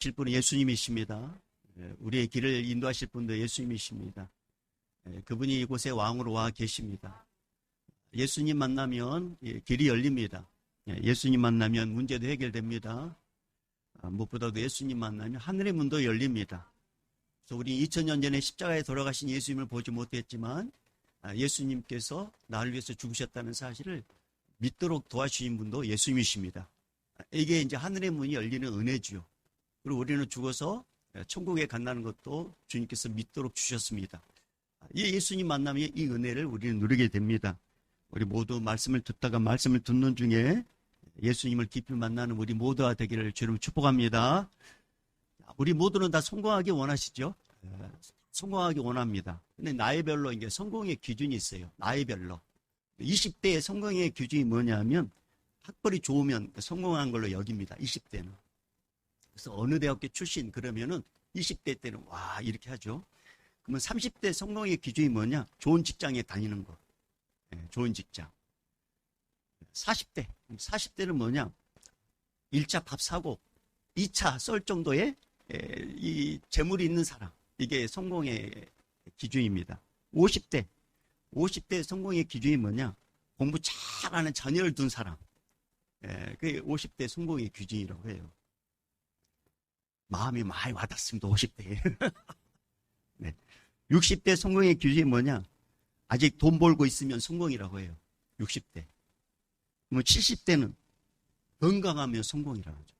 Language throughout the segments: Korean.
실 분은 예수님이십니다. 우리의 길을 인도하실 분도 예수님이십니다. 그분이 이곳에 왕으로 와 계십니다. 예수님 만나면 길이 열립니다. 예수님 만나면 문제도 해결됩니다. 무엇보다도 예수님 만나면 하늘의 문도 열립니다. 그래서 우리 2000년 전에 십자가에 돌아가신 예수님을 보지 못했지만 예수님께서 나를 위해서 죽으셨다는 사실을 믿도록 도와주신 분도 예수님이십니다. 이게 이제 하늘의 문이 열리는 은혜지요. 그리고 우리는 죽어서 천국에 간다는 것도 주님께서 믿도록 주셨습니다. 이 예수님 만나면 이 은혜를 우리는 누리게 됩니다. 우리 모두 말씀을 듣다가 말씀을 듣는 중에 예수님을 깊이 만나는 우리 모두가 되기를 주님 축복합니다. 우리 모두는 다 성공하기 원하시죠? 성공하기 원합니다. 근데 나이별로 이게 성공의 기준이 있어요. 나이별로. 20대의 성공의 기준이 뭐냐면 학벌이 좋으면 성공한 걸로 여깁니다. 20대는. 그래서 어느 대학교 출신 그러면은 20대 때는 와 이렇게 하죠. 그러면 30대 성공의 기준이 뭐냐? 좋은 직장에 다니는 거. 좋은 직장. 40대는 뭐냐? 1차 밥 사고 2차 썰 정도의 이 재물이 있는 사람. 이게 성공의 기준입니다. 50대 성공의 기준이 뭐냐? 공부 잘하는 자녀를 둔 사람. 그게 50대 성공의 기준이라고 해요. 마음이 많이 와닿습니다. 50대에. 네. 60대 성공의 기준이 뭐냐? 아직 돈 벌고 있으면 성공이라고 해요. 60대. 그럼 70대는 건강하면 성공이라고 하죠.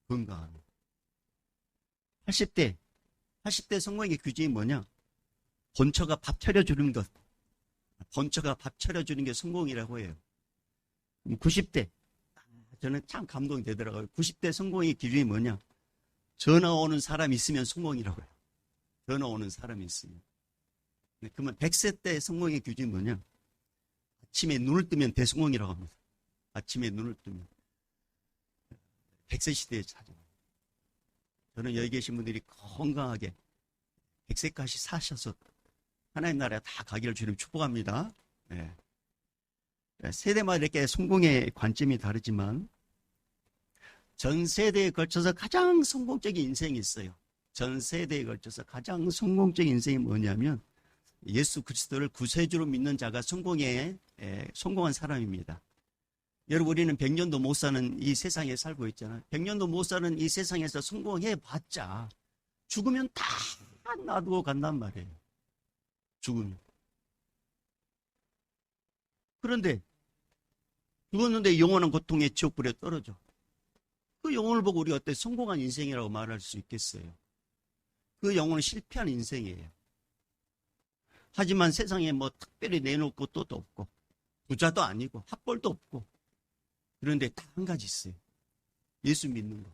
건강하면. 80대 성공의 기준이 뭐냐? 본처가 밥 차려주는 것. 본처가 밥 차려주는 게 성공이라고 해요. 90대. 저는 참 감동이 되더라고요. 90대 성공의 기준이 뭐냐? 전화 오는 사람이 있으면 성공이라고 해요. 전화 오는 사람이 있으면. 그러면 100세 때 성공의 기준이 뭐냐? 아침에 눈을 뜨면 대성공이라고 합니다. 아침에 눈을 뜨면. 100세 시대에 찾아요. 저는 여기 계신 분들이 건강하게 100세까지 사셔서 하나님 나라에 다 가기를 주님 축복합니다. 네. 세대마다 이렇게 성공의 관점이 다르지만 전 세대에 걸쳐서 가장 성공적인 인생이 있어요. 전 세대에 걸쳐서 가장 성공적인 인생이 뭐냐면 예수 그리스도를 구세주로 믿는 자가 성공한 사람입니다. 여러분 우리는 100년도 못 사는 이 세상에 살고 있잖아요. 100년도 못 사는 이 세상에서 성공해봤자 죽으면 다 놔두고 간단 말이에요. 죽으면. 그런데 죽었는데 영원한 고통의 지옥불에 떨어져. 그 영혼을 보고 우리가 어때 성공한 인생이라고 말할 수 있겠어요? 그 영혼은 실패한 인생이에요. 하지만 세상에 뭐 특별히 내놓을 것도 없고 부자도 아니고 학벌도 없고 그런데 딱 한 가지 있어요. 예수 믿는 거.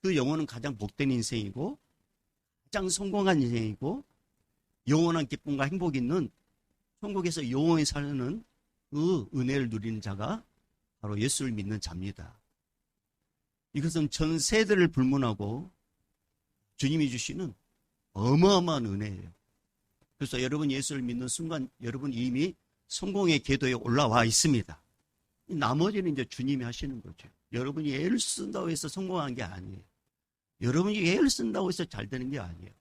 그 영혼은 가장 복된 인생이고 가장 성공한 인생이고 영원한 기쁨과 행복이 있는 천국에서 영원히 사는 그 은혜를 누리는 자가 바로 예수를 믿는 자입니다. 이것은 전 세대를 불문하고 주님이 주시는 어마어마한 은혜예요. 그래서 여러분 예수를 믿는 순간 여러분 이미 성공의 궤도에 올라와 있습니다. 나머지는 이제 주님이 하시는 거죠. 여러분이 애를 쓴다고 해서 성공한 게 아니에요. 여러분이 애를 쓴다고 해서 잘 되는 게 아니에요.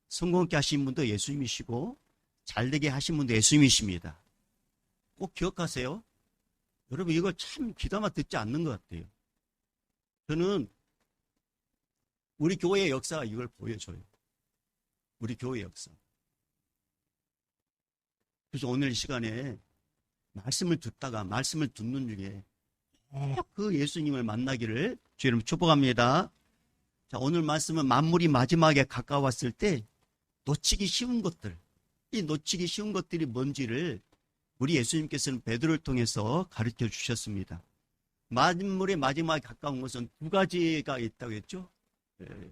성공하게 하신 분도 예수님이시고 잘되게 하신 분도 예수님이십니다. 꼭 기억하세요. 여러분 이거 참 귀담아 듣지 않는 것 같아요. 저는 우리 교회의 역사가 이걸 보여줘요. 우리 교회의 역사. 그래서 오늘 이 시간에 말씀을 듣다가 말씀을 듣는 중에 그 예수님을 만나기를 주님 축복합니다. 자, 오늘 말씀은 만물이 마지막에 가까웠을 때 놓치기 쉬운 것들, 이 놓치기 쉬운 것들이 뭔지를 우리 예수님께서는 베드로를 통해서 가르쳐 주셨습니다. 만물의 마지막에 가까운 것은 두 가지가 있다고 했죠.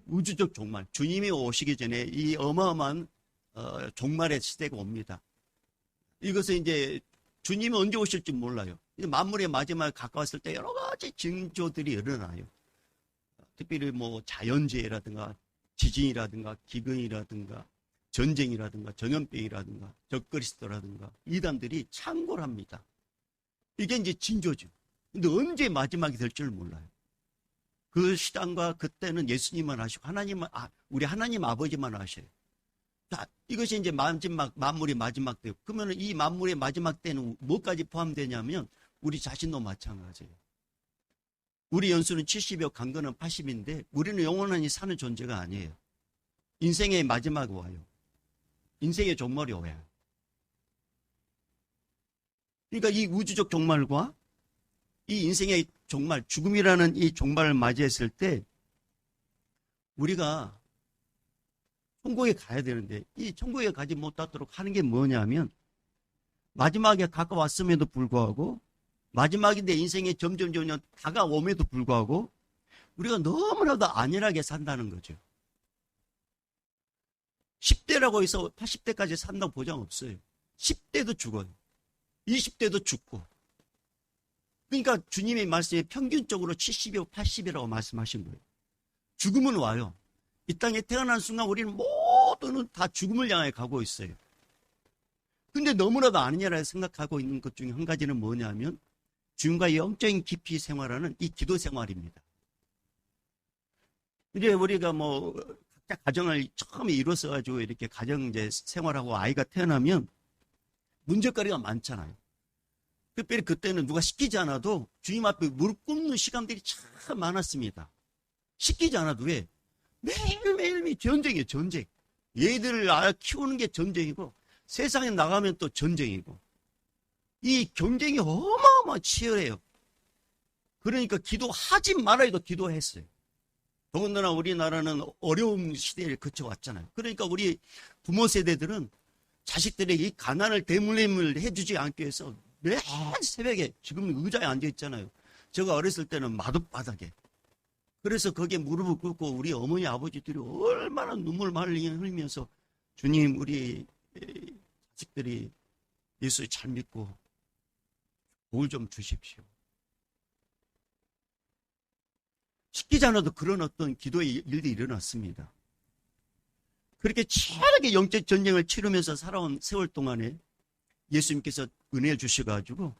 우주적 종말, 주님이 오시기 전에 이 어마어마한 종말의 시대가 옵니다. 이것은 이제 주님이 언제 오실지 몰라요. 만물의 마지막에 가까웠을 때 여러 가지 징조들이 일어나요. 특별히 뭐 자연재해라든가 지진이라든가 기근이라든가 전쟁이라든가 전염병이라든가 적그리스도라든가 이단들이 창궐합니다. 이게 이제 징조죠. 근데 언제 마지막이 될 줄 몰라요. 그 시간과 그때는 예수님만 하시고 우리 하나님 아버지만 하셔요. 자, 이것이 이제 만물의 마지막 때요. 그러면 이 만물의 마지막 때는 뭐까지 포함되냐면 우리 자신도 마찬가지예요. 우리 연수는 70이요, 강건은 80인데 우리는 영원히 사는 존재가 아니에요. 인생의 마지막이 와요. 인생의 종말이 와요. 그러니까 이 우주적 종말과 이 인생의 종말, 죽음이라는 이 종말을 맞이했을 때 우리가 천국에 가야 되는데 이 천국에 가지 못하도록 하는 게 뭐냐면 마지막에 가까웠음에도 불구하고 마지막인데 인생에 점점 다가옴에도 불구하고 우리가 너무나도 안일하게 산다는 거죠. 10대라고 해서 80대까지 산다고 보장 없어요. 10대도 죽어요. 20대도 죽고. 그러니까 주님의 말씀에 평균적으로 70이고 80이라고 말씀하신 거예요. 죽음은 와요. 이 땅에 태어난 순간 우리는 모두는 다 죽음을 향해 가고 있어요. 근데 너무나도 아니냐라고 생각하고 있는 것 중에 한 가지는 뭐냐면 주님과 영적인 깊이 생활하는 이 기도 생활입니다. 이제 우리가 각자 가정을 처음에 이뤘어가지고 이렇게 가정 이제 생활하고 아이가 태어나면 문제거리가 많잖아요. 특별히 그때는 누가 시키지 않아도 주님 앞에 무릎 꿇는 시간들이 참 많았습니다. 시키지 않아도 왜? 매일매일 전쟁이에요, 전쟁. 얘들을 키우는 게 전쟁이고 세상에 나가면 또 전쟁이고 이 경쟁이 어마어마 치열해요. 그러니까 기도하지 말아도 기도했어요. 더군다나 우리나라는 어려운 시대를 거쳐왔잖아요. 그러니까 우리 부모 세대들은 자식들에게 이 가난을 대물림을 해주지 않기 위해서 매일 새벽에 지금 의자에 앉아있잖아요. 제가 어렸을 때는 마룻바닥에. 그래서 거기에 무릎을 꿇고 우리 어머니 아버지들이 얼마나 눈물 흘리면서 주님 우리 자식들이 예수 잘 믿고 복을 좀 주십시오. 시키지 않아도 그런 어떤 기도의 일들이 일어났습니다. 그렇게 치열하게 영적 전쟁을 치르면서 살아온 세월 동안에 예수님께서 은혜를 주셔가지고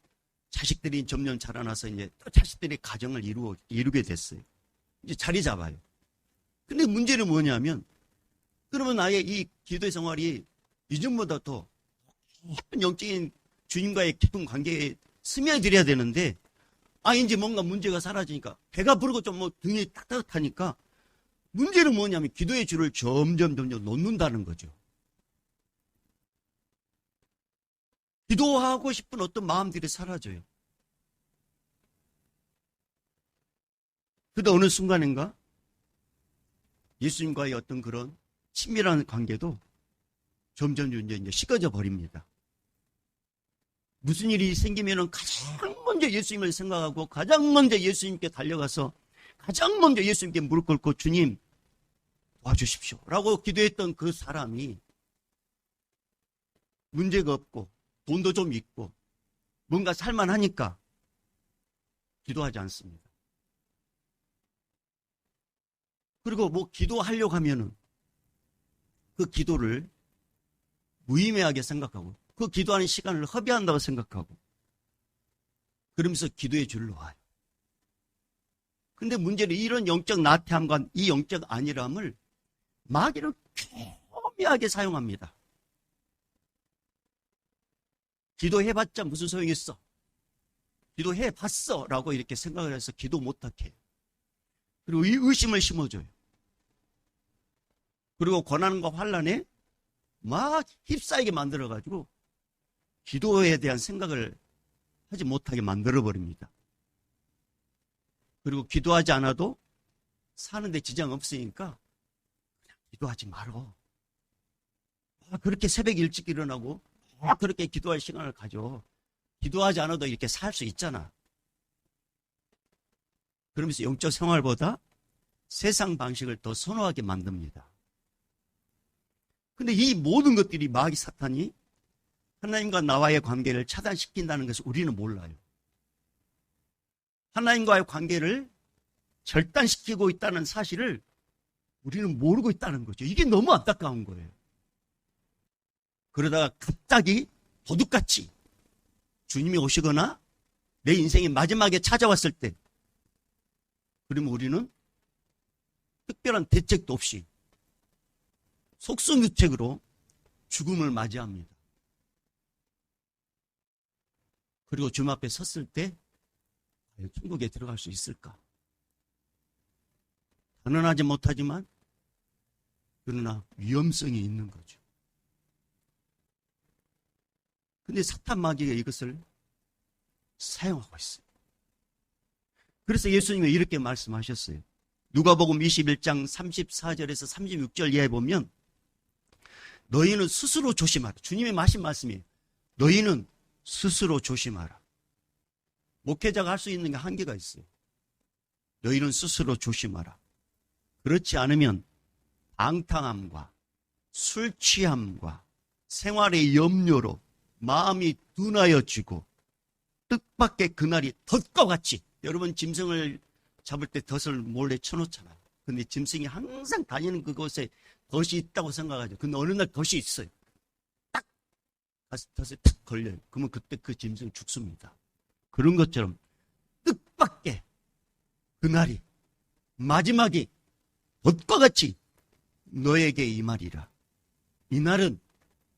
자식들이 점점 자라나서 이제 또 자식들이 가정을 이루게 됐어요. 이제 자리 잡아요. 근데 문제는 뭐냐면 그러면 아예 이 기도의 생활이 이전보다 더 깊은 영적인 주님과의 깊은 관계에 스며들어야 되는데 이제 뭔가 문제가 사라지니까 배가 부르고 좀 등이 따뜻하니까 문제는 뭐냐면 기도의 줄을 점점 놓는다는 거죠. 기도하고 싶은 어떤 마음들이 사라져요. 그러다 어느 순간인가 예수님과의 어떤 그런 친밀한 관계도 점점 이제 식어져 버립니다. 무슨 일이 생기면은 가장 먼저 예수님을 생각하고 가장 먼저 예수님께 달려가서 가장 먼저 예수님께 무릎 꿇고 주님 도와주십시오 라고 기도했던 그 사람이 문제가 없고 돈도 좀 있고 뭔가 살만하니까 기도하지 않습니다. 그리고 기도하려고 하면은 그 기도를 무의미하게 생각하고 그 기도하는 시간을 허비한다고 생각하고 그러면서 기도의 줄로 와요. 근데 문제는 이런 영적 나태함과 이 영적 안일함을 마귀는 교묘하게 사용합니다. 기도해봤자 무슨 소용이 있어? 기도해봤어 라고 이렇게 생각을 해서 기도 못하게 해요. 그리고 이 의심을 심어줘요. 그리고 고난과 환난에 막 휩싸이게 만들어가지고 기도에 대한 생각을 하지 못하게 만들어버립니다. 그리고 기도하지 않아도 사는데 지장 없으니까 그냥 기도하지 말어. 그렇게 새벽 일찍 일어나고 그렇게 기도할 시간을 가져. 기도하지 않아도 이렇게 살 수 있잖아. 그러면서 영적 생활보다 세상 방식을 더 선호하게 만듭니다. 근데 이 모든 것들이 마귀 사탄이 하나님과 나와의 관계를 차단시킨다는 것을 우리는 몰라요. 하나님과의 관계를 절단시키고 있다는 사실을 우리는 모르고 있다는 거죠. 이게 너무 안타까운 거예요. 그러다가 갑자기 도둑같이 주님이 오시거나 내 인생의 마지막에 찾아왔을 때 그러면 우리는 특별한 대책도 없이 속수무책으로 죽음을 맞이합니다. 그리고 주님 앞에 섰을 때 천국에 들어갈 수 있을까? 가능하지 못하지만 그러나 위험성이 있는 거죠. 근데 사탄 마귀가 이것을 사용하고 있어요. 그래서 예수님이 이렇게 말씀하셨어요. 누가복음 21장 34절에서 36절 이하에 보면 너희는 스스로 조심하라. 주님이 하신 말씀이에요. 너희는 스스로 조심하라. 목회자가 할 수 있는 게 한계가 있어요. 너희는 스스로 조심하라. 그렇지 않으면 방탕함과 술 취함과 생활의 염려로 마음이 둔하여지고 뜻밖의 그날이 덫과 같이, 여러분 짐승을 잡을 때 덫을 몰래 쳐놓잖아요. 근데 짐승이 항상 다니는 그곳에 덫이 있다고 생각하죠. 근데 어느 날 덫이 있어요. 딱 덫에 탁 걸려요. 그러면 그때 그 짐승 죽습니다. 그런 것처럼 뜻밖의 그날이, 마지막이 덫과 같이 너에게 임하리라. 이날은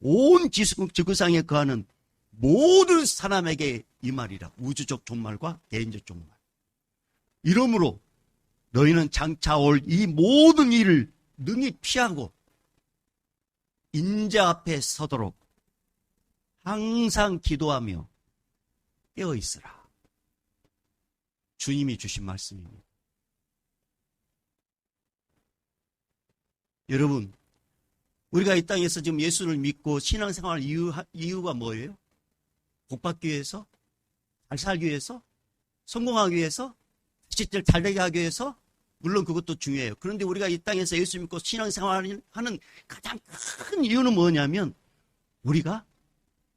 온 지구상에 거하는 모든 사람에게 임하리라. 우주적 종말과 개인적 종말. 이러므로 너희는 장차 올 이 모든 일을 능히 피하고 인자 앞에 서도록 항상 기도하며 깨어 있으라. 주님이 주신 말씀입니다. 여러분, 우리가 이 땅에서 지금 예수를 믿고 신앙생활 이유가 뭐예요? 복받기 위해서? 잘 살기 위해서? 성공하기 위해서? 실질 잘 되게 하기 위해서? 물론 그것도 중요해요. 그런데 우리가 이 땅에서 예수 믿고 신앙생활을 하는 가장 큰 이유는 뭐냐면 우리가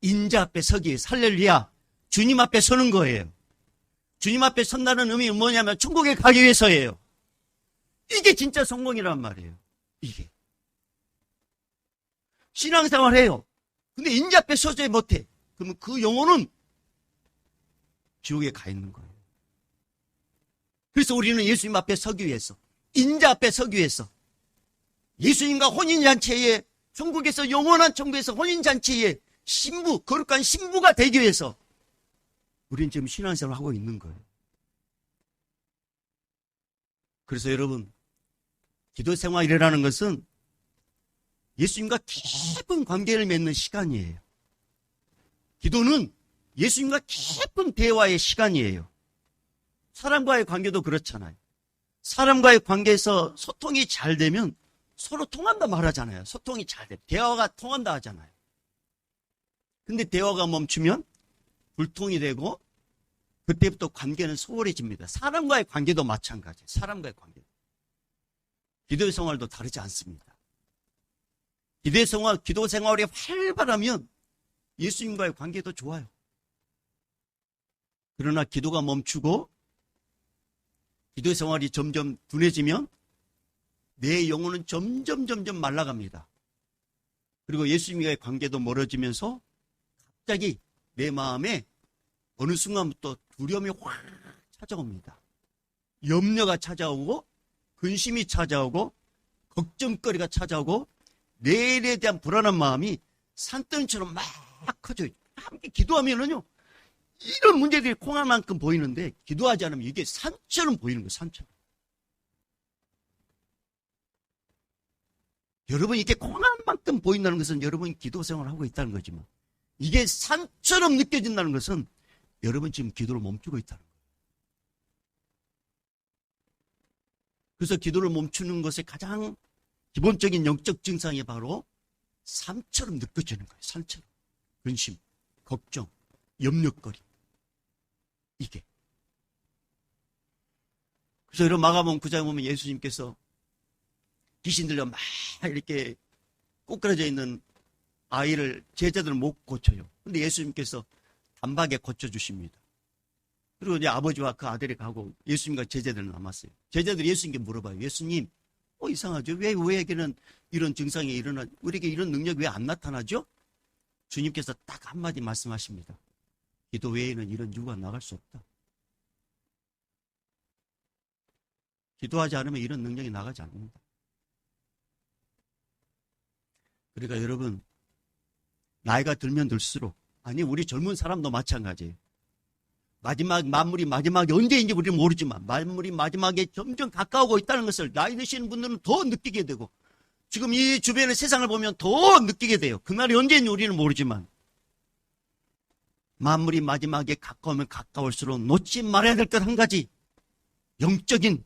인자 앞에 서기 위해서, 할렐루야, 주님 앞에 서는 거예요. 주님 앞에 선다는 의미는 뭐냐면 천국에 가기 위해서예요. 이게 진짜 성공이란 말이에요. 이게. 신앙생활 해요. 근데 인자 앞에 서지 못해. 그러면 그 영혼은 지옥에 가 있는 거예요. 그래서 우리는 예수님 앞에 서기 위해서, 인자 앞에 서기 위해서, 예수님과 혼인잔치에, 천국에서, 영원한 천국에서 혼인잔치에 신부, 거룩한 신부가 되기 위해서 우리는 지금 신앙생활을 하고 있는 거예요. 그래서 여러분, 기도생활이라는 것은 예수님과 깊은 관계를 맺는 시간이에요. 기도는 예수님과 깊은 대화의 시간이에요. 사람과의 관계도 그렇잖아요. 사람과의 관계에서 소통이 잘 되면 서로 통한다 말하잖아요. 소통이 잘 돼. 대화가 통한다 하잖아요. 근데 대화가 멈추면 불통이 되고 그때부터 관계는 소홀해집니다. 사람과의 관계도 마찬가지예요. 사람과의 관계. 기도의 생활도 다르지 않습니다. 기도 생활이 활발하면 예수님과의 관계도 좋아요. 그러나 기도가 멈추고 기도 생활이 점점 둔해지면 내 영혼은 점점 말라갑니다. 그리고 예수님과의 관계도 멀어지면서 갑자기 내 마음에 어느 순간부터 두려움이 확 찾아옵니다. 염려가 찾아오고 근심이 찾아오고 걱정거리가 찾아오고 내일에 대한 불안한 마음이 산더미처럼 막 커져요. 함께 기도하면은요, 이런 문제들이 콩알 만큼 보이는데 기도하지 않으면 이게 산처럼 보이는 거예요. 산처럼. 여러분, 이게 콩알 만큼 보인다는 것은 여러분 기도 생활을 하고 있다는 거지만, 이게 산처럼 느껴진다는 것은 여러분 지금 기도를 멈추고 있다는 거예요. 그래서 기도를 멈추는 것의 가장 기본적인 영적 증상이 바로 산처럼 느껴지는 거예요. 산처럼. 근심, 걱정, 염려거리. 이게. 그래서 이런 마가복음 9장에 보면 예수님께서 귀신 들려 막 이렇게 꼬꾸라져 있는 아이를 제자들은 못 고쳐요. 근데 예수님께서 단박에 고쳐주십니다. 그리고 이제 아버지와 그 아들이 가고 예수님과 제자들은 남았어요. 제자들이 예수님께 물어봐요. 예수님, 이상하죠? 왜 우리에게는 이런 증상이 우리에게 이런 능력이 왜 안 나타나죠? 주님께서 딱 한마디 말씀하십니다. 기도 외에는 이런 유가 나갈 수 없다. 기도하지 않으면 이런 능력이 나가지 않는다. 그러니까 여러분, 나이가 들면 들수록, 아니 우리 젊은 사람도 마찬가지예요. 만물이 마지막에 언제인지 우리는 모르지만 만물이 마지막에 점점 가까우고 있다는 것을 나이 드시는 분들은 더 느끼게 되고, 지금 이 주변의 세상을 보면 더 느끼게 돼요. 그날이 언제인지 우리는 모르지만 만물이 마지막에 가까우면 가까울수록 놓지 말아야 될 것 한 가지, 영적인,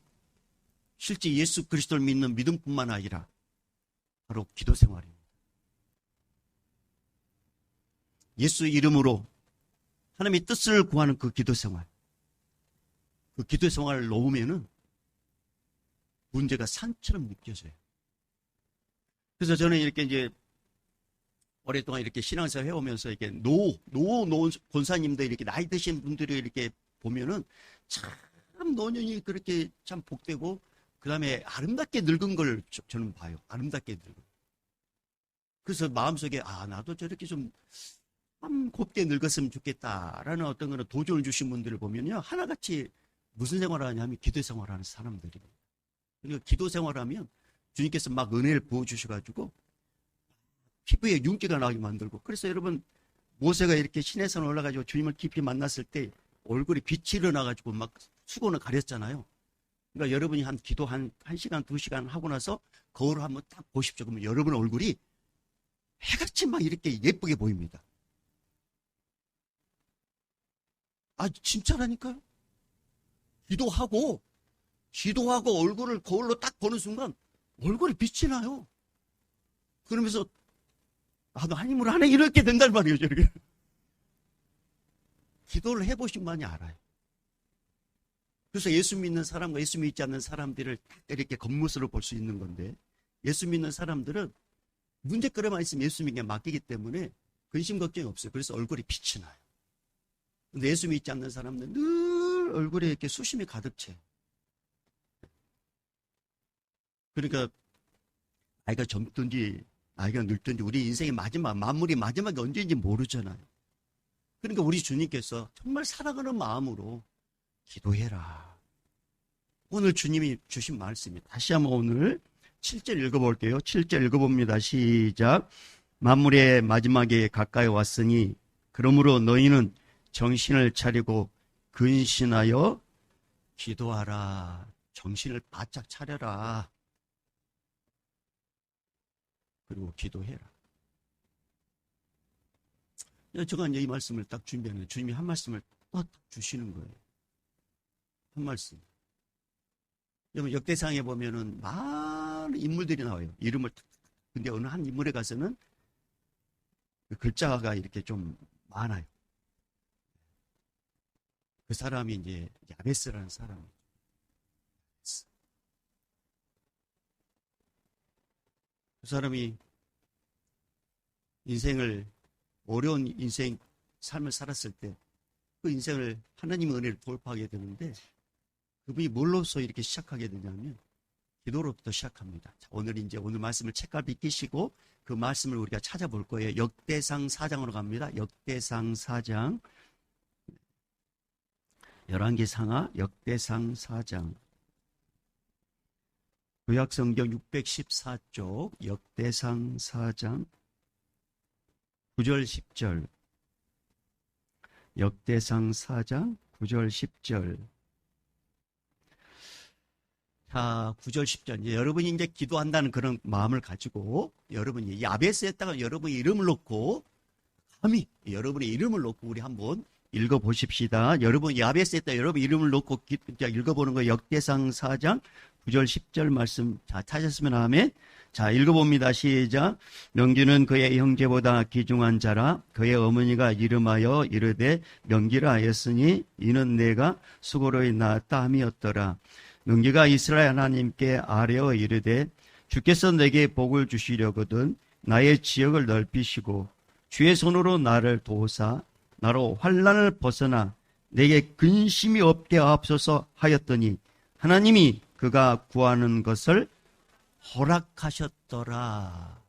실제 예수 그리스도를 믿는 믿음뿐만 아니라 바로 기도 생활입니다. 예수 이름으로 하나님의 뜻을 구하는 그 기도 생활, 그 기도 생활을 놓으면은 문제가 산처럼 느껴져요. 그래서 저는 이렇게 이제 오랫동안 이렇게 신앙생활 해오면서 이렇게 노 권사님들, 이렇게 나이 드신 분들이 이렇게 보면은 참 노년이 그렇게 참 복되고, 그 다음에 아름답게 늙은 걸 저는 봐요. 아름답게 늙은. 그래서 마음속에, 나도 저렇게 좀 곱게 늙었으면 좋겠다라는 어떤 그런 도전을 주신 분들을 보면요, 하나같이 무슨 생활을 하냐면 기도 생활을 하는 사람들입니다. 그리고 기도 생활하면 주님께서 막 은혜를 부어주셔가지고 피부에 윤기가 나게 만들고, 그래서 여러분, 모세가 이렇게 시내산 올라가지고 주님을 깊이 만났을 때 얼굴에 빛이 일어나가지고 막 수건을 가렸잖아요. 그러니까 여러분이 한 기도 한 1시간, 2시간 하고 나서 거울을 한번 딱 보십시오. 그러면 여러분 얼굴이 해같이 막 이렇게 예쁘게 보입니다. 진짜라니까요. 기도하고 얼굴을 거울로 딱 보는 순간 얼굴에 빛이 나요. 그러면서 나도 한 힘으로 하네, 이렇게 된단 말이에요. 저렇게. 기도를 해보신 분이 알아요. 그래서 예수 믿는 사람과 예수 믿지 않는 사람들을 이렇게 겉모습으로 볼 수 있는 건데, 예수 믿는 사람들은 문제거리만 있으면 예수 믿게 맡기기 때문에 근심 걱정이 없어요. 그래서 얼굴에 빛이 나요. 근데 예수 믿지 않는 사람들은 늘 얼굴에 이렇게 수심이 가득 채. 그러니까 나이가 젊든지 나이가 늙든지 우리 인생의 마지막, 만물이 마지막이 언제인지 모르잖아요. 그러니까 우리 주님께서 정말 사랑하는 마음으로 기도해라. 오늘 주님이 주신 말씀이, 다시 한번 오늘 7절 읽어볼게요. 7절 읽어봅니다. 시작. 만물의 마지막에 가까이 왔으니 그러므로 너희는 정신을 차리고 근신하여 기도하라. 정신을 바짝 차려라. 그리고 기도해라. 제가 이제 이 말씀을 딱 준비하는데 주님이 한 말씀을 딱 주시는 거예요. 한 말씀. 여러분, 역대상에 보면은 많은 인물들이 나와요. 이름을 탁. 근데 어느 한 인물에 가서는 그 글자가 이렇게 좀 많아요. 그 사람이 이제 야베스라는 사람이에요. 그 사람이 인생을, 어려운 인생, 삶을 살았을 때 그 인생을 하나님의 은혜를 돌파하게 되는데, 그분이 뭘로서 이렇게 시작하게 되냐면 기도로부터 시작합니다. 자, 오늘 말씀을 책갈피 끼시고 그 말씀을 우리가 찾아볼 거예요. 역대상 4장으로 갑니다. 역대상 4장. 11개 상하 역대상 4장. 구약성경 614쪽 역대상 4장 9절 10절. 역대상 4장 9절 10절. 자, 9절 10절. 이제 여러분이 이제 기도한다는 그런 마음을 가지고 여러분이 야베스에다가 여러분의 이름을 놓고, 감히 여러분의 이름을 놓고 우리 한번 읽어보십시다. 여러분 야베스에다가 여러분 이름을 놓고 읽어보는 거예요. 역대상 4장 9절 10절 말씀. 자, 찾았으면 아멘. 자, 읽어봅니다. 시작. 명기는 그의 형제보다 귀중한 자라. 그의 어머니가 이름하여 이르되 명기라 하였으니 이는 내가 수고로 낳았다 함이었더라. 명기가 이스라엘 하나님께 아뢰어 이르되 주께서 내게 복을 주시려거든 나의 지역을 넓히시고 주의 손으로 나를 도우사 나로 환난을 벗어나 내게 근심이 없게 하옵소서 하였더니 하나님이 그가 구하는 것을 허락하셨더라.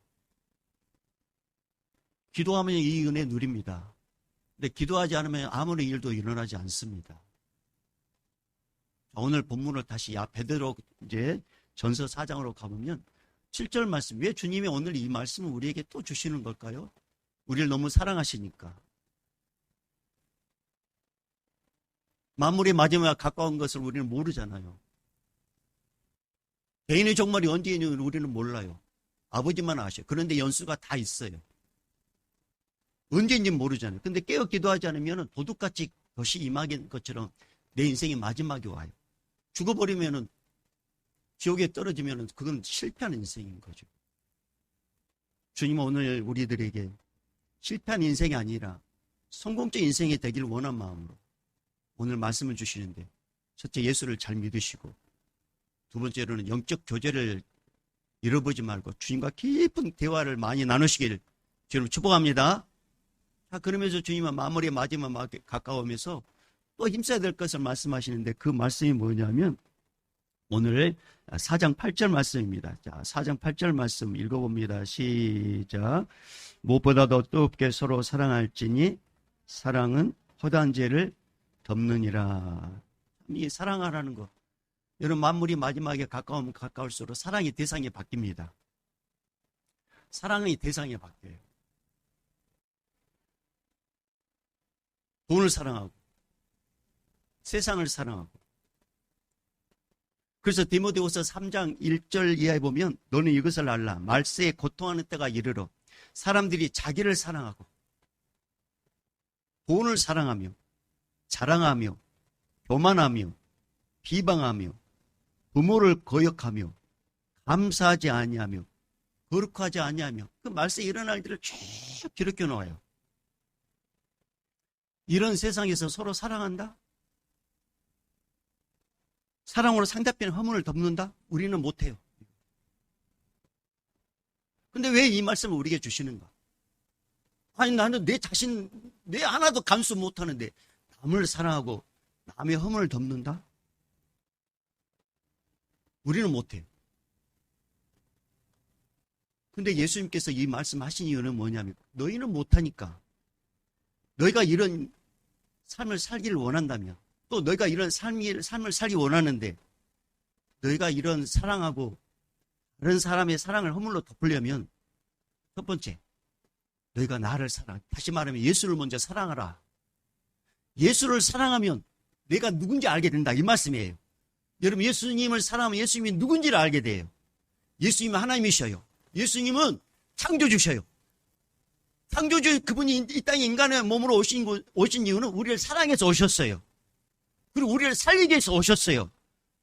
기도하면 이 은혜 누립니다. 근데 기도하지 않으면 아무런 일도 일어나지 않습니다. 오늘 본문을 다시 베드로 이제 전서 4장으로 가보면 7절 말씀, 왜 주님이 오늘 이 말씀을 우리에게 또 주시는 걸까요? 우리를 너무 사랑하시니까. 만물의 마지막에 가까운 것을 우리는 모르잖아요. 개인의 종말이 언제 있는지 우리는 몰라요. 아버지만 아셔요. 그런데 연수가 다 있어요. 언제인지 모르잖아요. 근데 깨어 기도하지 않으면 도둑같이 것이 임하는 것처럼 내 인생의 마지막이 와요. 죽어버리면은, 지옥에 떨어지면은 그건 실패한 인생인 거죠. 주님은 오늘 우리들에게 실패한 인생이 아니라 성공적 인생이 되기를 원한 마음으로 오늘 말씀을 주시는데, 첫째 예수를 잘 믿으시고, 두 번째로는 영적 교제를 잃어보지 말고 주님과 깊은 대화를 많이 나누시길 주님 축복합니다. 자, 그러면서 주님은 마무리의 마지막에 가까우면서 또 힘써야 될 것을 말씀하시는데, 그 말씀이 뭐냐면 오늘 4장 8절 말씀입니다. 자, 4장 8절 말씀 읽어봅니다. 시작. 무엇보다도 뜨겁게 서로 사랑할지니 사랑은 허다한 죄를 덮느니라. 이 사랑하라는 거, 여러분, 만물이 마지막에 가까우면 가까울수록 사랑의 대상이 바뀝니다. 사랑의 대상이 바뀌어요. 돈을 사랑하고 세상을 사랑하고. 그래서 디모데후서 3장 1절 이하에 보면 너는 이것을 알라. 말세에 고통하는 때가 이르러 사람들이 자기를 사랑하고 돈을 사랑하며 자랑하며 교만하며 비방하며 부모를 거역하며 감사하지 아니하며 거룩하지 아니하며, 그 말세에 일어날 일을 쭉 기록해 놓아요. 이런 세상에서 서로 사랑한다? 사랑으로 상대편의 허물을 덮는다? 우리는 못해요. 근데 왜 이 말씀을 우리에게 주시는가? 아니, 나는 내 자신, 내 하나도 감수 못하는데 남을 사랑하고 남의 허물을 덮는다? 우리는 못해요. 근데 예수님께서 이 말씀하신 이유는 뭐냐면, 너희는 못하니까, 너희가 이런 삶을 살기를 원한다면, 또 너희가 이런 삶을 살기 원하는데, 너희가 이런 사랑하고 다른 사람의 사랑을 허물로 덮으려면, 첫 번째, 너희가 나를 사랑, 다시 말하면 예수를 먼저 사랑하라. 예수를 사랑하면 내가 누군지 알게 된다, 이 말씀이에요. 여러분, 예수님을 사랑하면 예수님이 누군지를 알게 돼요. 예수님은 하나님이셔요. 예수님은 창조주셔요. 창조주, 그분이 이 땅에 인간의 몸으로 오신 이유는 우리를 사랑해서 오셨어요. 그리고 우리를 살리기 위해서 오셨어요.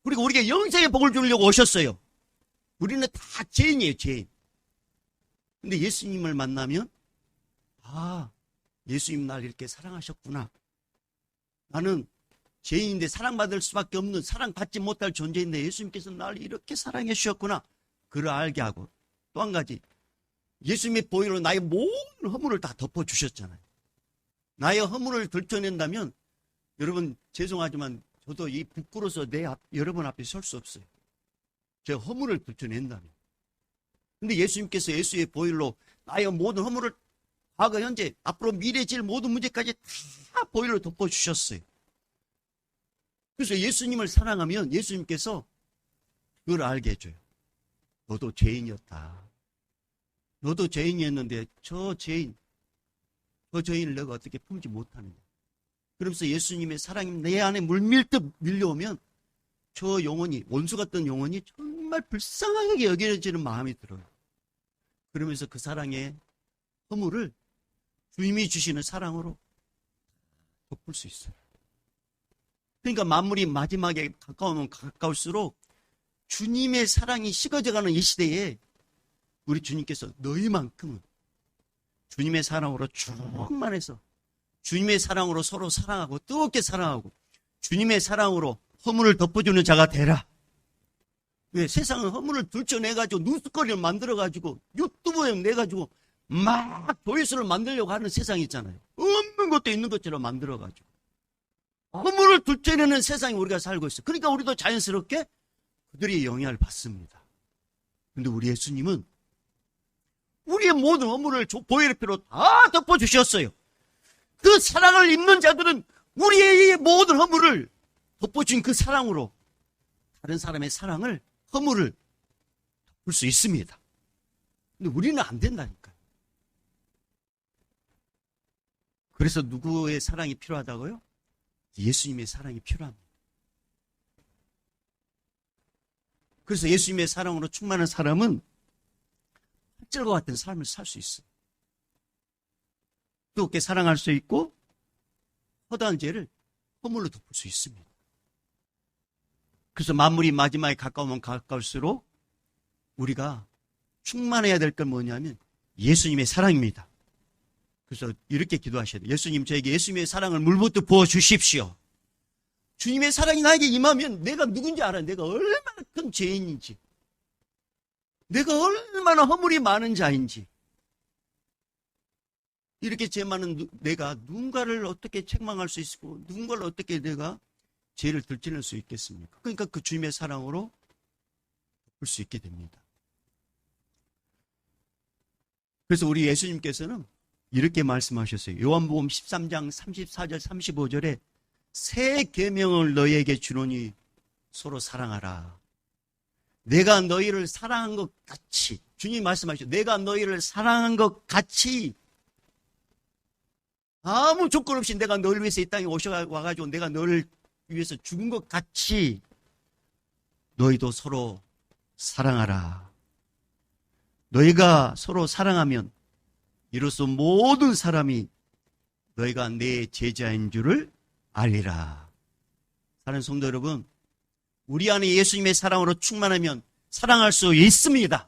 그리고 우리에게 영생의 복을 주려고 오셨어요. 우리는 다 죄인이에요, 죄인. 근데 예수님을 만나면, 아, 예수님 날 이렇게 사랑하셨구나. 나는 죄인인데 사랑받을 수밖에 없는, 사랑받지 못할 존재인데 예수님께서 날 이렇게 사랑해 주셨구나. 그를 알게 하고, 또 한 가지, 예수님의 보혈로 나의 모든 허물을 다 덮어주셨잖아요. 나의 허물을 들춰낸다면, 여러분 죄송하지만 저도 이 부끄러워서 여러분 앞에 설 수 없어요. 제 허물을 들춰낸다면. 근데 예수님께서 예수의 보혈로 나의 모든 허물을 과거, 현재, 앞으로 미래질 모든 문제까지 다 보혈로 덮어주셨어요. 그래서 예수님을 사랑하면 예수님께서 그걸 알게 해줘요. 너도 죄인이었다. 너도 죄인이었는데 저 죄인을 내가 어떻게 품지 못하느냐. 그러면서 예수님의 사랑이 내 안에 물밀듯 밀려오면 저 영혼이, 원수 같던 영혼이 정말 불쌍하게 여겨지는 마음이 들어요. 그러면서 그 사랑의 허물을 주님이 주시는 사랑으로 덮을 수 있어요. 그러니까 만물이 마지막에 가까우면 가까울수록 주님의 사랑이 식어져가는 이 시대에 우리 주님께서 너희만큼은 주님의 사랑으로 충만해서 주님의 사랑으로 서로 사랑하고 뜨겁게 사랑하고 주님의 사랑으로 허물을 덮어주는 자가 되라. 왜? 세상은 허물을 들춰내가지고 뉴스거리를 만들어가지고 유튜브에 내가지고 막 조회수를 만들려고 하는 세상이 있잖아요. 없는 것도 있는 것처럼 만들어가지고 허물을 들춰내는 세상에 우리가 살고 있어요. 그러니까 우리도 자연스럽게 그들의 영향을 받습니다. 그런데 우리 예수님은 우리의 모든 허물을 보혈의 피로 다 덮어주셨어요. 그 사랑을 입는 자들은 우리의 모든 허물을 덮어준 그 사랑으로 다른 사람의 사랑을, 허물을 볼 수 있습니다. 근데 우리는 안 된다니까요. 그래서 누구의 사랑이 필요하다고요? 예수님의 사랑이 필요합니다. 그래서 예수님의 사랑으로 충만한 사람은 팥질과 같은 삶을 살 수 있어요. 뜨겁게 사랑할 수 있고 허다한 죄를 허물로 덮을 수 있습니다. 그래서 만물이 마지막에 가까우면 가까울수록 우리가 충만해야 될 건 뭐냐면 예수님의 사랑입니다. 그래서 이렇게 기도하셔야 돼요. 예수님, 저에게 예수님의 사랑을 물부터 부어주십시오. 주님의 사랑이 나에게 임하면 내가 누군지 알아요. 내가 얼마나 큰 죄인인지, 내가 얼마나 허물이 많은 자인지. 이렇게 죄 많은 내가 누군가를 어떻게 책망할 수 있고, 누군가를 어떻게 내가 죄를 들춰낼 수 있겠습니까? 그러니까 그 주님의 사랑으로 볼 수 있게 됩니다. 그래서 우리 예수님께서는 이렇게 말씀하셨어요. 요한복음 13장 34절 35절에 새 계명을 너희에게 주노니 서로 사랑하라. 내가 너희를 사랑한 것 같이, 주님 말씀하셨죠. 내가 너희를 사랑한 것 같이, 아무 조건 없이 내가 너를 위해서 이 땅에 와가지고 내가 너를 위해서 죽은 것 같이 너희도 서로 사랑하라. 너희가 서로 사랑하면 이로써 모든 사람이 너희가 내 제자인 줄을 알리라. 사랑하는 성도 여러분, 우리 안에 예수님의 사랑으로 충만하면 사랑할 수 있습니다.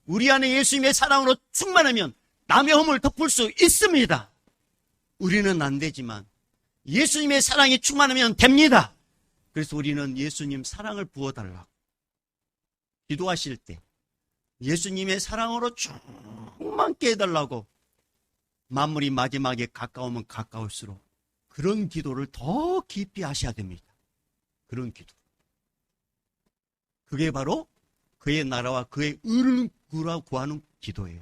우리 안에 예수님의 사랑으로 충만하면 남의 허물을 덮을 수 있습니다. 우리는 안 되지만 예수님의 사랑이 충만하면 됩니다. 그래서 우리는 예수님 사랑을 부어달라고 기도하실 때 예수님의 사랑으로 충만케 해달라고, 만물이 마지막에 가까우면 가까울수록 그런 기도를 더 깊이 하셔야 됩니다. 그런 기도. 그게 바로 그의 나라와 그의 의를 구하는 기도예요.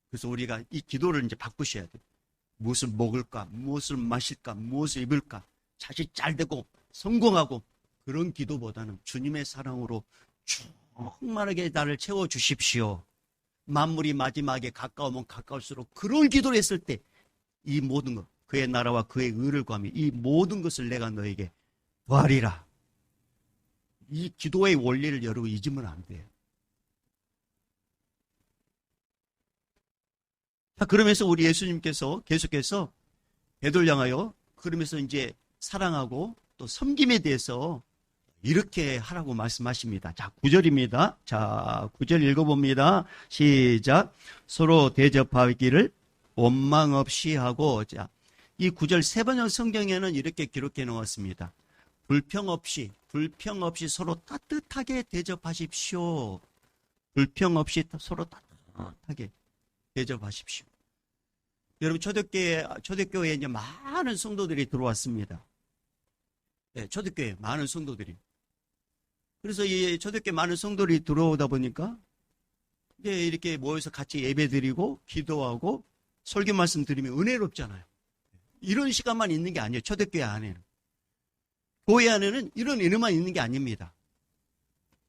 그래서 우리가 이 기도를 이제 바꾸셔야 돼요. 무엇을 먹을까, 무엇을 마실까, 무엇을 입을까, 자식 잘 되고 성공하고, 그런 기도보다는 주님의 사랑으로 충만하게 나를 채워주십시오. 만물이 마지막에 가까우면 가까울수록 그런 기도를 했을 때 이 모든 것, 그의 나라와 그의 의를 구하며 이 모든 것을 내가 너에게 구하리라. 이 기도의 원리를 여러분 잊으면 안 돼요. 자, 그러면서 우리 예수님께서 계속해서 베드로를 향하여 그러면서 이제 사랑하고 또 섬김에 대해서 이렇게 하라고 말씀하십니다. 자, 9절입니다. 자, 9절 읽어봅니다. 시작. 서로 대접하기를 원망 없이 하고, 자, 이 9절 세 번역 성경에는 이렇게 기록해 놓았습니다. 불평 없이 서로 따뜻하게 대접하십시오. 불평 없이 서로 따뜻하게 대접하십시오. 여러분, 초대교회에 이제 많은 성도들이 들어왔습니다. 네, 초대교회 많은 성도들이. 그래서 이 초대교회 많은 성도들이 들어오다 보니까 이제 이렇게 모여서 같이 예배드리고 기도하고 설교 말씀 드리면 은혜롭잖아요. 이런 시간만 있는 게 아니에요. 초대교회 안에는. 교회 안에는 이런 은혜만 있는 게 아닙니다.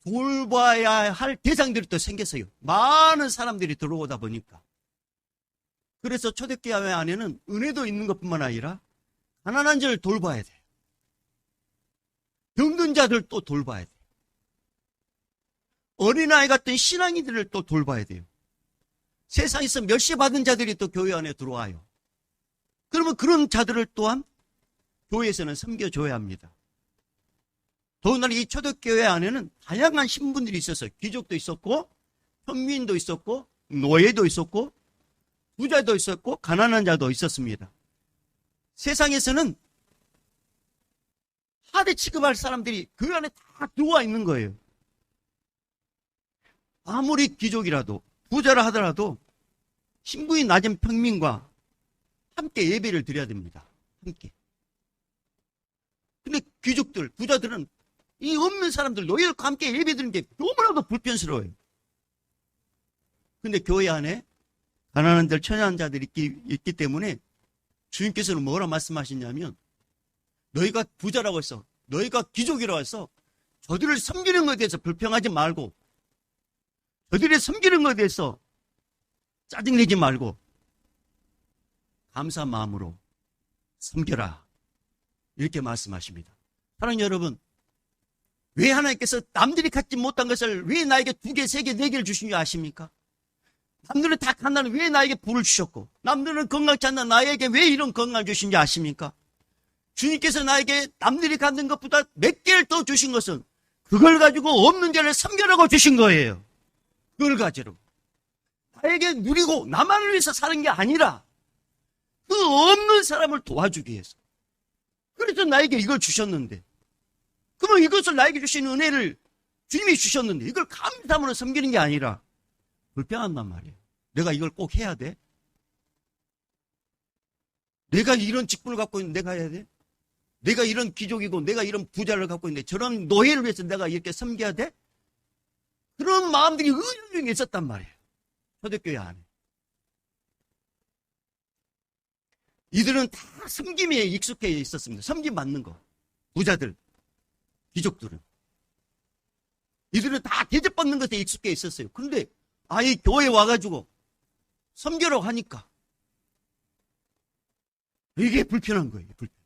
돌봐야 할 대상들이 또 생겼어요. 많은 사람들이 들어오다 보니까. 그래서 초대교회 안에는 은혜도 있는 것뿐만 아니라 가난한 자를 돌봐야 돼요. 병든 자들 또 돌봐야 돼요. 어린아이 같은 신앙인들을 또 돌봐야 돼요. 세상에서 멸시받은 자들이 또 교회 안에 들어와요. 그러면 그런 자들을 또한 교회에서는 섬겨줘야 합니다. 더군다나 이 초대교회 안에는 다양한 신분들이 있었어요. 귀족도 있었고, 평민도 있었고, 노예도 있었고, 부자도 있었고, 가난한 자도 있었습니다. 세상에서는 하대 취급할 사람들이 그 안에 다 들어와 있는 거예요. 아무리 귀족이라도, 부자라 하더라도 신분이 낮은 평민과 함께 예배를 드려야 됩니다. 함께. 근데 귀족들, 부자들은 이 없는 사람들, 노예들과 함께 예배 드리는 게 너무나도 불편스러워요. 근데 교회 안에 가난한 자, 천한 자들이 있기 때문에 주님께서는 뭐라 말씀하시냐면, 너희가 부자라고 해서, 너희가 귀족이라고 해서 저들을 섬기는 것에 대해서 불평하지 말고, 저들의 섬기는 것에 대해서 짜증내지 말고 감사한 마음으로 섬겨라, 이렇게 말씀하십니다. 사랑하는 여러분, 왜 하나님께서 남들이 갖지 못한 것을 왜 나에게 2개, 3개, 4개를 주신 줄 아십니까? 남들은 다 간다는 왜 나에게 부를 주셨고, 남들은 건강치 않는 나에게 왜 이런 건강을 주신지 아십니까? 주님께서 나에게 남들이 갖는 것보다 몇 개를 더 주신 것은 그걸 가지고 없는 자를 섬겨라고 주신 거예요. 그걸 가지고 나에게 누리고 나만을 위해서 사는 게 아니라 그 없는 사람을 도와주기 위해서. 그래서 나에게 이걸 주셨는데, 그러면 이것을 나에게 주신 은혜를 주님이 주셨는데 이걸 감사함으로 섬기는 게 아니라 불평한단 말이에요. 내가 이걸 꼭 해야 돼? 내가 이런 직분을 갖고 있는데 내가 해야 돼? 내가 이런 귀족이고 내가 이런 부자를 갖고 있는데 저런 노예를 위해서 내가 이렇게 섬겨야 돼? 그런 마음들이 의존중에 있었단 말이에요. 초대교회 안에. 이들은 다 섬김에 익숙해 있었습니다. 섬김 받는 거. 부자들, 귀족들은. 이들은 다 대접받는 것에 익숙해 있었어요. 그런데 아예 교회에 와가지고 섬기라고 하니까 이게 불편한 거예요. 불편.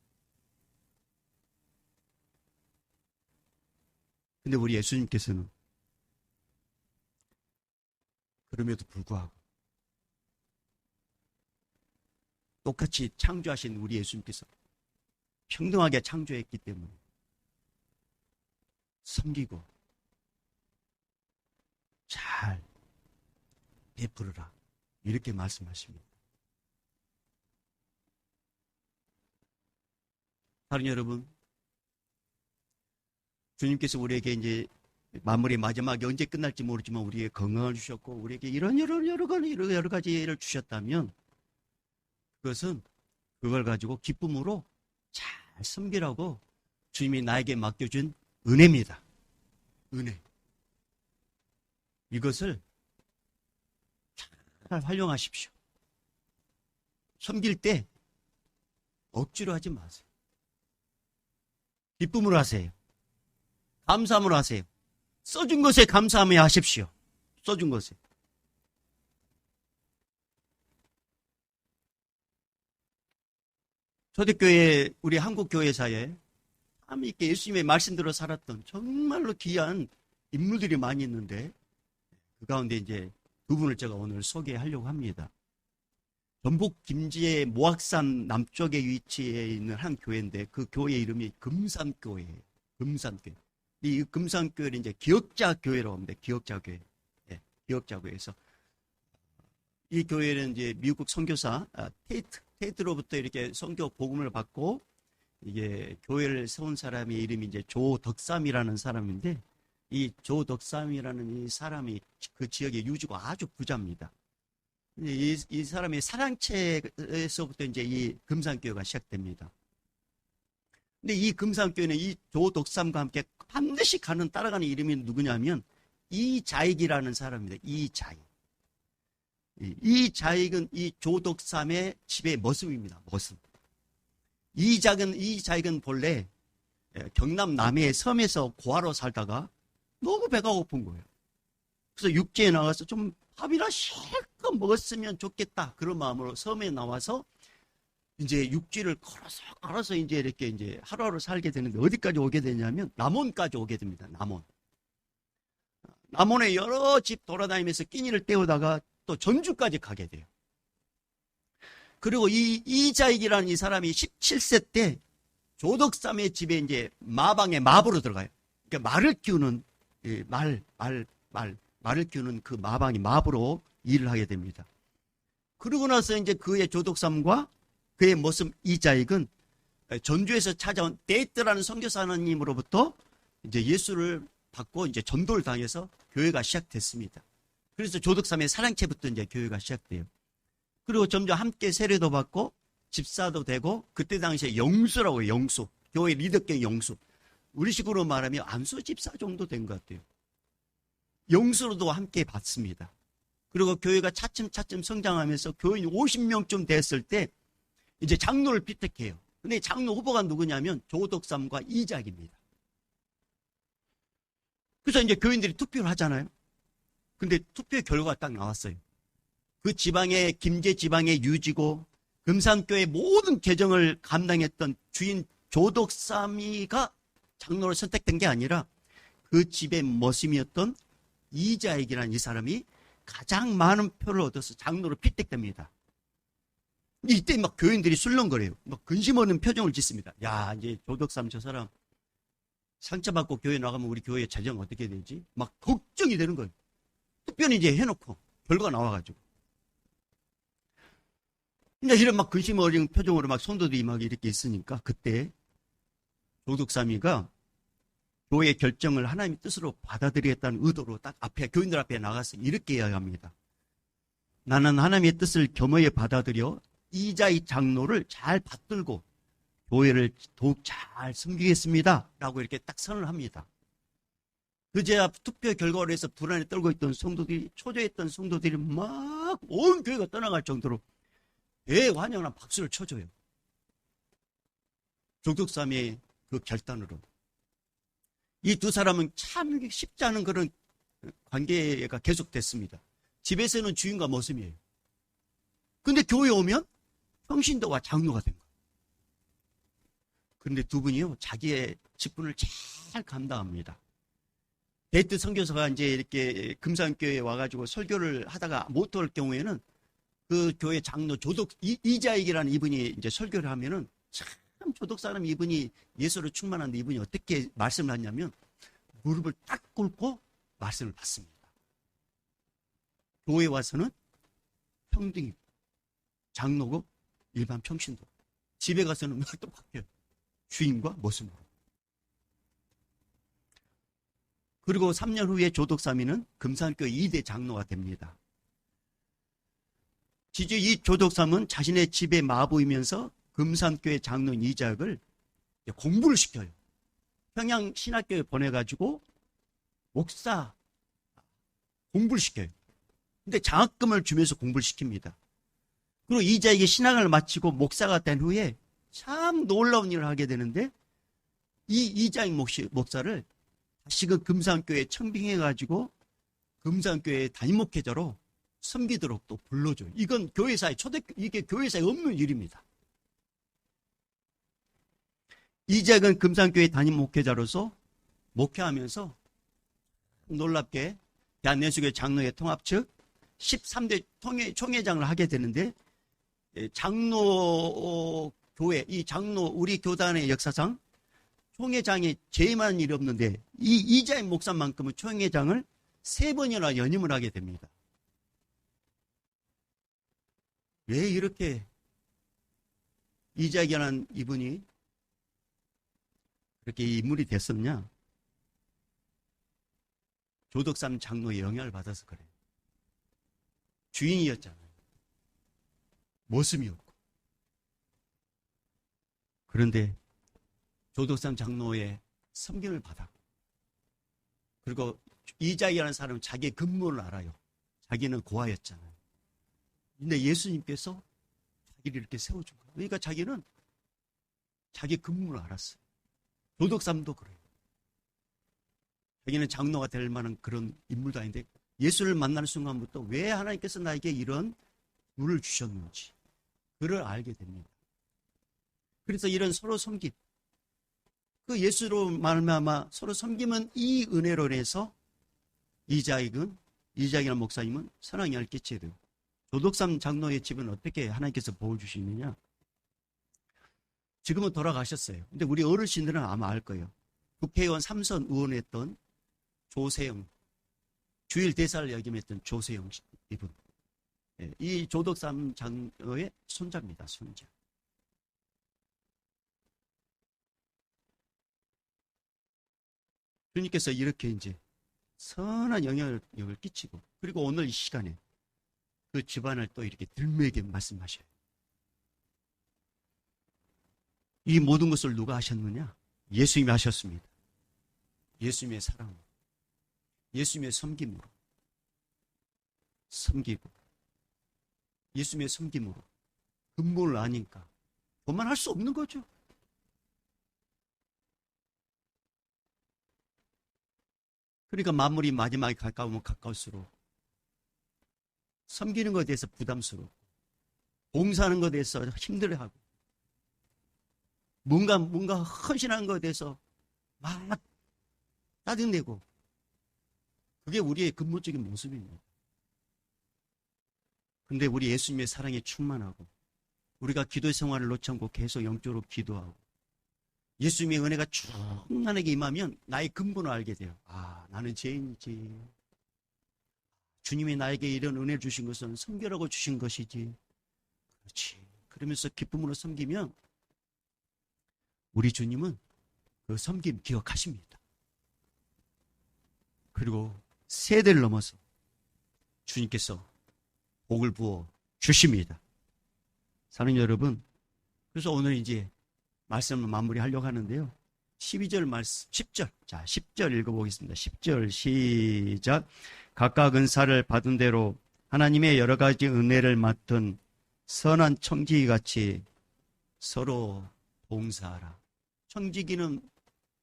근데 우리 예수님께서는 그럼에도 불구하고 똑같이 창조하신 우리 예수님께서 평등하게 창조했기 때문에 섬기고 잘 베풀어라, 이렇게 말씀하십니다. 사랑하는 여러분, 주님께서 우리에게 이제 마무리 마지막에 언제 끝날지 모르지만 우리에게 건강을 주셨고 우리에게 이런 여러 가지를 주셨다면 그것은 그걸 가지고 기쁨으로 잘 섬기라고 주님이 나에게 맡겨준 은혜입니다. 은혜. 이것을 잘 활용하십시오. 섬길 때 억지로 하지 마세요. 기쁨으로 하세요. 감사함으로 하세요. 써준 것에 감사하며 하십시오. 써준 것에. 초대교회, 우리 한국교회사에 참 이렇게 예수님의 말씀대로 살았던 정말로 귀한 인물들이 많이 있는데 그 가운데 이제 2분을 제가 오늘 소개하려고 합니다. 전북 김제의 모악산 남쪽에 위치해 있는 한 교회인데 그 교회 이름이 금산교회예요. 금산교회. 이 금산교회를 이제 기억자교회라고 합니다. 기억자교회. 네, 기억자교회에서 이 교회는 이제 미국 선교사 테이트로부터 이렇게 선교 복음을 받고 이게 교회를 세운 사람의 이름이 이제 조덕삼이라는 사람인데 이 조덕삼이라는 이 사람이 그 지역의 유지고 아주 부자입니다. 이 사람의 사랑채에서부터 이제 이 금산교회가 시작됩니다. 근데 이 금산교회는 이 조덕삼과 함께 반드시 따라가는 이름이 누구냐면 이자익이라는 사람입니다. 이자익. 이자익은 이 조덕삼의 집의 머슴입니다. 머슴. 이자익은 본래 경남 남해의 섬에서 고아로 살다가 너무 배가 고픈 거예요. 그래서 육지에 나가서 좀 밥이나 실컷 먹었으면 좋겠다, 그런 마음으로 섬에 나와서 이제 육지를 걸어서 이제 이렇게 이제 하루하루 살게 되는데 어디까지 오게 되냐면 남원까지 오게 됩니다. 남원에 여러 집 돌아다니면서 끼니를 때우다가 또 전주까지 가게 돼요. 그리고 이 이자익이라는 이 사람이 17세 때 조덕삼의 집에 이제 마방에 마부로 들어가요. 그러니까 말을 키우는 말을 키우는 그 마방이 마부로 일을 하게 됩니다. 그러고 나서 이제 그의 조덕삼과 그의 모습 이자익은 전주에서 찾아온 데이트라는 선교사님으로부터 이제 예수를 받고 이제 전도를 당해서 교회가 시작됐습니다. 그래서 조덕삼의 사랑채부터 이제 교회가 시작돼요. 그리고 점점 함께 세례도 받고 집사도 되고 그때 당시에 영수라고 해요. 영수. 교회 리더격 영수. 우리식으로 말하면 안수 집사 정도 된 것 같아요. 영수로도 함께 받습니다. 그리고 교회가 차츰 성장하면서 교인 50명쯤 됐을 때 이제 장로를 피택해요. 근데 장로 후보가 누구냐면 조덕삼과 이자익입니다. 그래서 이제 교인들이 투표를 하잖아요. 근데 투표 결과가 딱 나왔어요. 그 지방의, 김제 지방의 유지고, 금산교회 모든 개정을 감당했던 주인 조덕삼이가 장로로 선택된 게 아니라 그 집의 머슴이었던 이자익이라는 이 사람이 가장 많은 표를 얻어서 장로로 픽택됩니다. 이때 막 교인들이 술렁거려요. 막 근심 없는 표정을 짓습니다. 야, 이제 조덕삼 저 사람 상처받고 교회 나가면 우리 교회 재정 어떻게 되지? 막 걱정이 되는 거예요. 투표는 이제 해놓고 결과가 나와가지고. 이제 이런 막 근심 어린 표정으로 막 성도들이 막 이렇게 있으니까 그때 조덕삼이가 교회 결정을 하나님의 뜻으로 받아들이겠다는 의도로 딱 앞에, 교인들 앞에 나가서 이렇게 이야기합니다. 나는 하나님의 뜻을 겸허히 받아들여 이자의 장로를 잘 받들고 교회를 더욱 잘 섬기겠습니다. 라고 이렇게 딱 선을 합니다. 그제야 투표 결과로 해서 불안에 떨고 있던 성도들이, 초조했던 성도들이 막 온 교회가 떠나갈 정도로 대환영이나 박수를 쳐줘요. 조덕삼의 그 결단으로. 이 두 사람은 참 쉽지 않은 그런 관계가 계속됐습니다. 집에서는 주인과 모습이에요. 근데 교회에 오면 평신도와 장로가 된 거예요. 그런데 두 분이요, 자기의 직분을 잘 감당합니다. 데이트 선교사가 이제 이렇게 금산교회에 와가지고 설교를 하다가 못 올 경우에는 그 교회 장로 이자익이라는 이분이 이제 설교를 하면은 참 조덕 사람 이분이 예수로 충만한데 이분이 어떻게 말씀을 하냐면 무릎을 딱 꿇고 말씀을 받습니다. 교회 와서는 평등이고 장로고 일반 평신도. 집에 가서는 또 바뀌어요. 주인과 모습으로. 그리고 3년 후에 조덕삼이는 금산교회 2대 장로가 됩니다. 지주 이 조덕삼은 자신의 집에 마부이면서 금산교회 장로인 이자익을 공부를 시켜요. 평양 신학교에 보내가지고 목사 공부를 시켜요. 근데 장학금을 주면서 공부를 시킵니다. 그리고 이자익이 신학을 마치고 목사가 된 후에 참 놀라운 일을 하게 되는데 이 이자익 목사를 다시금 금산교회에 청빙해가지고 금산교회 담임 목회자로 섬기도록 또 불러줘요. 이건 교회사에 이게 교회사에 없는 일입니다. 이자익은 금산교회 담임 목회자로서 목회하면서 놀랍게 대한예수교회 장로회 통합 측 13대 총회장을 하게 되는데 장로 교회, 이 장로 우리 교단의 역사상 총회장이 제일 많은 일이 없는데 이 이자익 목사만큼은 총회장을 3번이나 연임을 하게 됩니다. 왜 이렇게 이자익이라는 이분이 그렇게 인물이 됐었냐? 조덕삼 장로의 영향을 받아서 그래요. 주인이었잖아요. 모습이었고. 그런데 조덕삼 장로의 섬김을 받았고, 그리고 이자익이라는 사람은 자기의 근무를 알아요. 자기는 고아였잖아요. 근데 예수님께서 자기를 이렇게 세워준 거예요. 그러니까 자기는 자기 근무를 알았어요. 조덕삼도 그래요. 자기는 장로가 될 만한 그런 인물도 아닌데 예수를 만나는 순간부터 왜 하나님께서 나에게 이런 물을 주셨는지 그를 알게 됩니다. 그래서 이런 서로 섬김, 그 예수로 말미암아 서로 섬김은 이 은혜로 인해서 이자익이라는 목사님은 선한 영향을 끼치게 돼요. 조덕삼 장로의 집은 어떻게 하나님께서 복을 주시느냐? 지금은 돌아가셨어요. 근데 우리 어르신들은 아마 알 거예요. 국회의원 3선 의원했던 조세영, 주일 대사를 역임했던 조세영 이분. 이 조덕삼 장로의 손자입니다. 손자. 주님께서 이렇게 이제 선한 영향을 끼치고, 그리고 오늘 이 시간에 그 집안을 또 이렇게 들매게 말씀하셔요. 이 모든 것을 누가 하셨느냐? 예수님이 하셨습니다. 예수님의 사랑, 예수님의 섬김으로 섬기고, 예수님의 섬김으로 근본을 아니까 그만할 수 없는 거죠. 그러니까 만물이 마지막에 가까우면 가까울수록 섬기는 것에 대해서 부담스럽고 봉사하는 것에 대해서 힘들어하고 뭔가 헌신하는 것에 대해서 막 짜증내고 그게 우리의 근본적인 모습입니다. 근데 우리 예수님의 사랑에 충만하고 우리가 기도 생활을 놓지 않고 계속 영적으로 기도하고 예수님의 은혜가 충만하게 임하면 나의 근본을 알게 돼요. 아, 나는 죄인이지. 주님이 나에게 이런 은혜를 주신 것은 섬기라고 주신 것이지. 그렇지. 그러면서 기쁨으로 섬기면 우리 주님은 그 섬김 기억하십니다. 그리고 세대를 넘어서 주님께서 복을 부어 주십니다. 사랑하는 여러분, 그래서 오늘 이제 말씀을 마무리하려고 하는데요. 12절 말씀, 10절. 자, 10절 읽어보겠습니다. 10절 시작. 각각 은사를 받은 대로 하나님의 여러 가지 은혜를 맡은 선한 청지기 같이 서로 봉사하라. 청지기는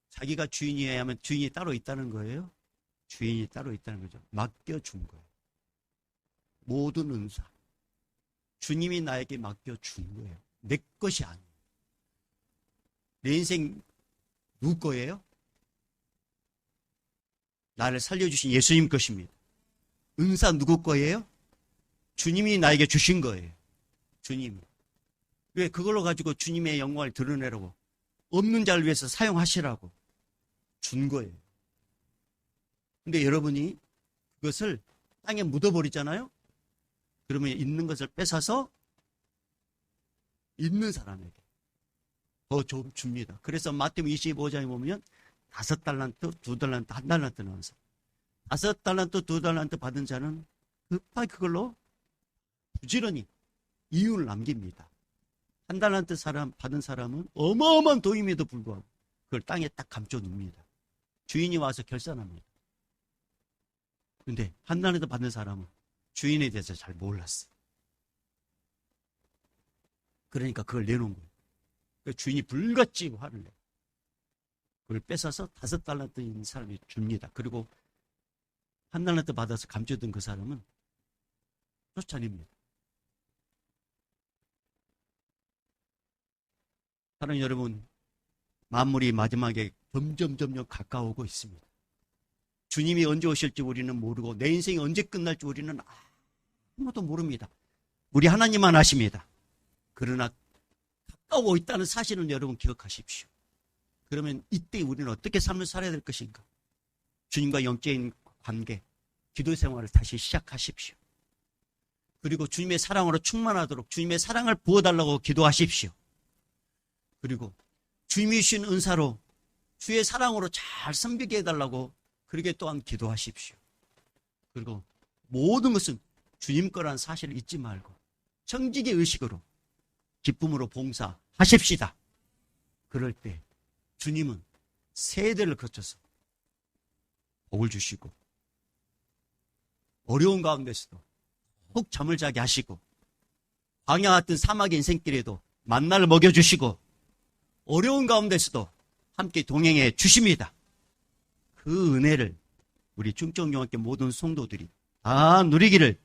자기가 주인이어야 하면 주인이 따로 있다는 거예요. 주인이 따로 있다는 거죠. 맡겨준 거예요. 모든 은사. 주님이 나에게 맡겨준 거예요. 내 것이 아니에요. 내 인생 누구 거예요? 나를 살려주신 예수님 것입니다. 은사 누구 거예요? 주님이 나에게 주신 거예요. 주님이. 왜 그걸로 가지고 주님의 영광을 드러내라고 없는 자를 위해서 사용하시라고 준 거예요. 근데 여러분이 그것을 땅에 묻어버리잖아요. 그러면 있는 것을 뺏어서 있는 사람에게 더 줍니다. 그래서 마태복음 25장에 보면 5달란트, 2달란트, 1달란트 나와서 5달란트, 2달란트 받은 자는 급하게 그걸로 부지런히 이윤을 남깁니다. 1달란트 받은 사람은 어마어마한 돈임에도 불구하고 그걸 땅에 딱 감춰 놉니다. 주인이 와서 결산합니다. 그런데 1달란트 받는 사람은 주인에 대해서 잘 몰랐어요. 그러니까 그걸 내놓은 거예요. 주인이 불같이 화를 내요. 그걸 뺏어서 5달란트인 사람이 줍니다. 그리고 1달란트 받아서 감춰둔 그 사람은 쫓아냅니다. 사랑하는 여러분, 만물이 마지막에 점점 가까워오고 있습니다. 주님이 언제 오실지 우리는 모르고 내 인생이 언제 끝날지 우리는 아무도 모릅니다. 우리 하나님만 아십니다. 그러나 가까워 있다는 사실은 여러분 기억하십시오. 그러면 이때 우리는 어떻게 삶을 살아야 될 것인가? 주님과 영적인 관계, 기도 생활을 다시 시작하십시오. 그리고 주님의 사랑으로 충만하도록 주님의 사랑을 부어달라고 기도하십시오. 그리고 주님이 주신 은사로 주의 사랑으로 잘 섬기게 해달라고 그렇게 또한 기도하십시오. 그리고 모든 것은 주님 거란 사실을 잊지 말고 청지기 의식으로 기쁨으로 봉사하십시다. 그럴 때 주님은 세대를 거쳐서 복을 주시고 어려운 가운데서도 푹 잠을 자게 하시고 광야 같은 사막의 인생길에도 만나를 먹여주시고 어려운 가운데서도 함께 동행해 주십니다. 그 은혜를 우리 충청교회학교 모든 성도들이 다 누리기를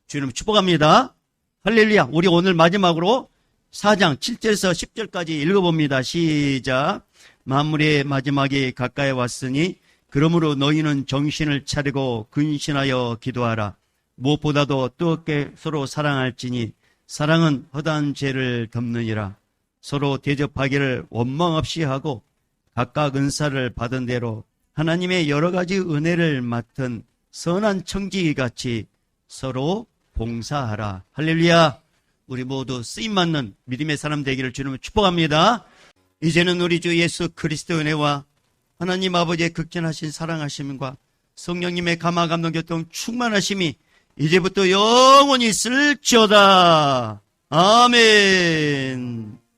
주님 축복합니다. 할렐루야. 우리 오늘 마지막으로 4장 7절에서 10절까지 읽어봅니다. 시작. 만물의 마지막이 가까이 왔으니 그러므로 너희는 정신을 차리고 근신하여 기도하라. 무엇보다도 뜨겁게 서로 사랑할지니 사랑은 허다한 죄를 덮느니라. 서로 대접하기를 원망 없이 하고 각각 은사를 받은 대로 하나님의 여러 가지 은혜를 맡은 선한 청지기 같이 서로 봉사하라. 할렐루야. 우리 모두 쓰임맞는 믿음의 사람 되기를 주님을 축복합니다. 이제는 우리 주 예수 그리스도의 은혜와 하나님 아버지의 극진하신 사랑하심과 성령님의 감화 감동 교통 충만하심이 이제부터 영원히 있을지어다. 아멘.